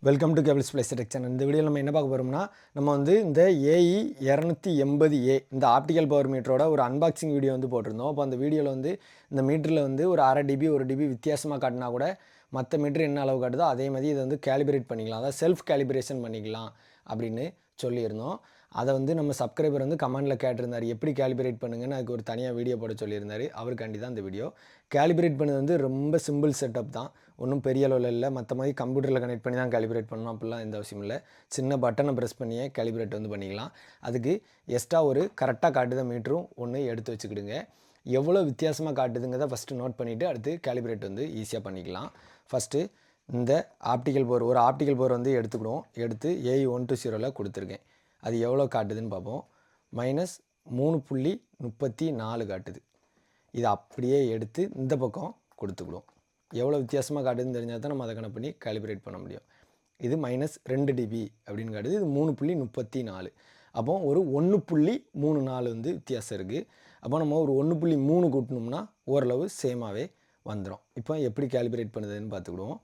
Welcome to cables place section. இந்த வீடியோவில் நம்ம என்ன பார்க்க போகிறோம்னா, நம்ம வந்து இந்த ஏஇ 280A இந்த ஆப்டிக்கல் பவர் மீட்டரோட ஒரு அன்பாக்சிங் வீடியோ வந்து போட்டிருந்தோம். அப்போ அந்த வீடியோவில் வந்து இந்த மீட்டரில் வந்து ஒரு 1/2 டிபி 1 டிபி வித்தியாசமாக காட்டினா கூட மற்ற மீட்டர் என்ன அளவு காட்டுதோ அதே மாதிரி இதை வந்து கேலிபிரேட் பண்ணிக்கலாம், அதாவது செல்ஃப் கேலிபிரேஷன் பண்ணிக்கலாம் அப்படின்னு சொல்லியிருந்தோம். அதை வந்து நம்ம சப்ஸ்கிரைபர் வந்து கமெண்டில் கேட்டிருந்தார், எப்படி கேலிபிரேட் பண்ணுங்கன்னு. அதுக்கு ஒரு தனியாக வீடியோ போட சொல்லியிருந்தார். அவருக்காண்டி தான் இந்த வீடியோ. கேலிபிரேட் பண்ணது வந்து ரொம்ப சிம்பிள் செட்டப் தான், ஒன்றும் பெரிய அளவில் இல்லை. மற்ற மாதிரி கம்ப்யூட்டரில் கனெக்ட் பண்ணி தான் கேலிபிரேட் பண்ணணும் அப்படிலாம் எந்த அவசியம் இல்லை. சின்ன பட்டனை ப்ரெஸ் பண்ணியே கேலிபிரேட் வந்து பண்ணிக்கலாம். அதுக்கு எக்ஸ்ட்ரா ஒரு கரெக்டாக காட்டுத மீட்டரும் ஒன்று எடுத்து வச்சுக்கிடுங்க. எவ்வளோ வித்தியாசமாக காட்டுதுங்கிறத ஃபஸ்ட்டு நோட் பண்ணிவிட்டு அடுத்து கேலிபிரேட் வந்து ஈஸியாக பண்ணிக்கலாம். ஃபஸ்ட்டு இந்த ஆப்டிக்கல் போர், ஒரு ஆப்டிக்கல் போர் வந்து எடுத்துக்கிடுவோம். எடுத்து ஏஇ 120 கொடுத்துருக்கேன். அது எவ்வளோ காட்டுதுன்னு பார்ப்போம். -3.34 காட்டுது. இதை அப்படியே எடுத்து இந்த பக்கம் கொடுத்துக்கிடுவோம். எவ்வளோ வித்தியாசமாக காட்டுதுன்னு தெரிஞ்சால் தான் நம்ம அதை கணக்கு பண்ணி கேலிபிரேட் பண்ண முடியும். இது -2 டிபி அப்படின்னு காட்டுது. இது 3.34. அப்போ ஒரு 1.34 வந்து வித்தியாசம் இருக்குது. அப்போ நம்ம ஒரு 1.3 கூட்டணும்னா ஓரளவு சேமாகவே வந்துடும். இப்போ எப்படி கேலிபிரேட் பண்ணுதுன்னு பார்த்துக்கிடுவோம்.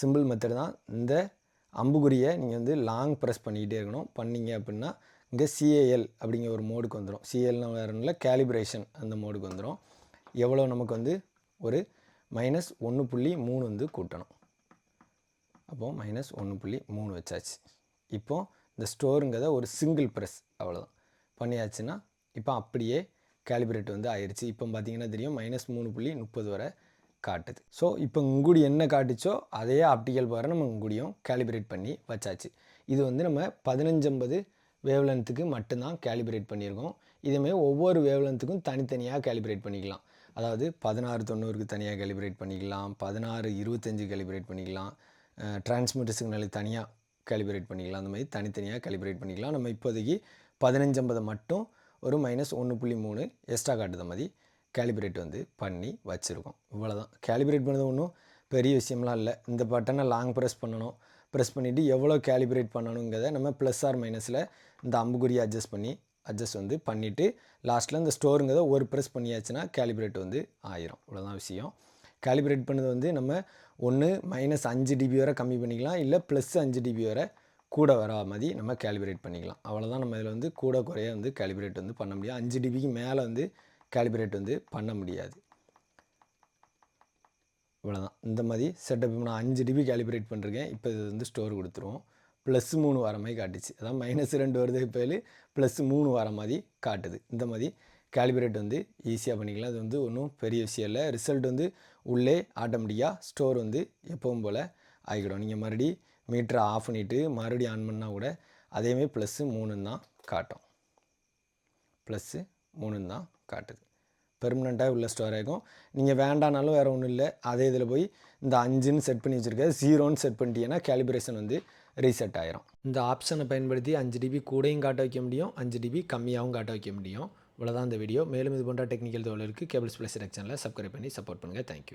சிம்பிள் மெத்தட் தான். இந்த அம்புக்குறியை நீங்கள் வந்து லாங் ப்ரெஸ் பண்ணிக்கிட்டே இருக்கணும். பண்ணிங்க அப்படின்னா இங்கே சிஏஎல் அப்படிங்கிற ஒரு மோடுக்கு வந்துடும். சிஏஎல்னு வேறு இல்லை, கேலிப்ரேஷன் அந்த மோடுக்கு வந்துடும். எவ்வளோ நமக்கு வந்து ஒரு -1.3 வந்து கூட்டணும். அப்போது -1.3 வச்சாச்சு. இப்போது இந்த ஸ்டோருங்கிறத ஒரு சிங்கிள் ப்ரெஸ் அவ்வளோதான் பண்ணியாச்சுன்னா இப்போ அப்படியே கேலிப்ரேட் வந்து ஆயிடுச்சு. இப்போ பார்த்தீங்கன்னா தெரியும் -3.30 வரை காட்டுது. ஸோ இப்போ இங்குடி என்ன காட்டுச்சோ அதே ஆப்டிக்கல் பவரை நம்ம இங்குடியும் கேலிப்ரேட் பண்ணி வச்சாச்சு. இது வந்து நம்ம 1550 வேவ்லென்த்துக்கு மட்டும்தான் கேலிப்ரேட் பண்ணியிருக்கோம். இதுமாதிரி ஒவ்வொரு வேவ்லென்த்துக்கும் தனித்தனியாக கேலிப்ரேட் பண்ணிக்கலாம். அதாவது 1690க்கு தனியாக கேலிப்ரேட் பண்ணிக்கலாம், 1625 கேலிப்ரேட் பண்ணிக்கலாம், டிரான்ஸ்மிட்டர் சிக்னலுக்கு தனியாக கேலிப்ரேட் பண்ணிக்கலாம். அந்த மாதிரி தனித்தனியாக கேலிப்ரேட் பண்ணிக்கலாம். நம்ம இப்போதைக்கு 1550 மட்டும் ஒரு -1.3 எக்ஸ்ட்ரா காட்டுத மாதிரி கேலிப்ரேட் வந்து பண்ணி வச்சுருக்கோம். இவ்வளோதான். கேலிப்ரேட் பண்ணது ஒன்றும் பெரிய விஷயம்லாம் இல்லை. இந்த பட்டனை லாங் ப்ரெஸ் பண்ணணும். ப்ரெஸ் பண்ணிவிட்டு எவ்வளோ கேலிப்ரேட் பண்ணணுங்கிறத நம்ம ப்ளஸ் ஆர் மைனஸில் இந்த அம்புக்குறியை அட்ஜஸ்ட் வந்து பண்ணிவிட்டு லாஸ்ட்டில் இந்த ஸ்டோருங்கிறத ஒரு ப்ரெஸ் பண்ணியாச்சுன்னா கேலிப்ரேட் வந்து ஆயிரும். இவ்வளோதான் விஷயம். கேலிப்ரேட் பண்ணது வந்து நம்ம ஒன்று -5 டிபி வரை கம்மி பண்ணிக்கலாம், இல்லை +5 டிபி வரை கூட வரா மாதிரி நம்ம கேலிப்ரேட் பண்ணிக்கலாம். அவ்வளோதான். நம்ம இதில் வந்து கூட குறைய வந்து கேலிப்ரேட் வந்து பண்ண முடியும். 5 டிபிக்கு மேலே வந்து கேலிப்ரேட் வந்து பண்ண முடியாது. இவ்வளோதான். இந்த மாதிரி செட்டப் நான் 5 டிபி கேலிப்ரேட் பண்ணிருக்கேன். இப்போ இது வந்து ஸ்டோர் கொடுத்துருவோம். +3 வர மாதிரி காட்டுச்சு. அதான் -2 வருது, இப்போ +3 வர மாதிரி காட்டுது. இந்த மாதிரி கேலிப்ரேட் வந்து ஈஸியாக பண்ணிக்கலாம். அது வந்து ஒன்றும் பெரிய விஷயம் இல்லை. ரிசல்ட் வந்து உள்ளே ஆட்டோமேட்டிக்காக ஸ்டோர் வந்து எப்பவும் போல் ஆகிடும். நீங்கள் மறுபடியும் மீட்டரை ஆஃப் பண்ணிவிட்டு மறுபடியும் ஆன் பண்ணால் கூட அதேமாதிரி +3 தான் காட்டும். +3 தான் காட்டுது. பெர்மனெண்ட்டாக உள்ள ஸ்டோர் ஆகும். நீங்கள் வேண்டானாலும் வேறு ஒன்றும் இல்லை. அதே இதில் போய் இந்த 5ன்னு செட் பண்ணி வச்சுருக்க 0ன்னு செட் பண்ணிட்டீங்கன்னா கேலிப்ரேஷன் வந்து ரீசெட் ஆயிரும். இந்த ஆப்ஷனை பயன்படுத்தி 5 டிபி கூடையும் காட்ட வைக்க முடியும், 5 டிபி கம்மியாகவும் காட்ட வைக்க முடியும். இவ்வளோதான் இந்த வீடியோ. மேலும் இது போன்ற டெக்னிக்கல் தகவலுக்கு கேபிள்ஸ் பிளஸ் சேனலை சப்ஸ்கிரைப் பண்ணி சப்போர்ட் பண்ணுங்கள். தேங்க்யூ.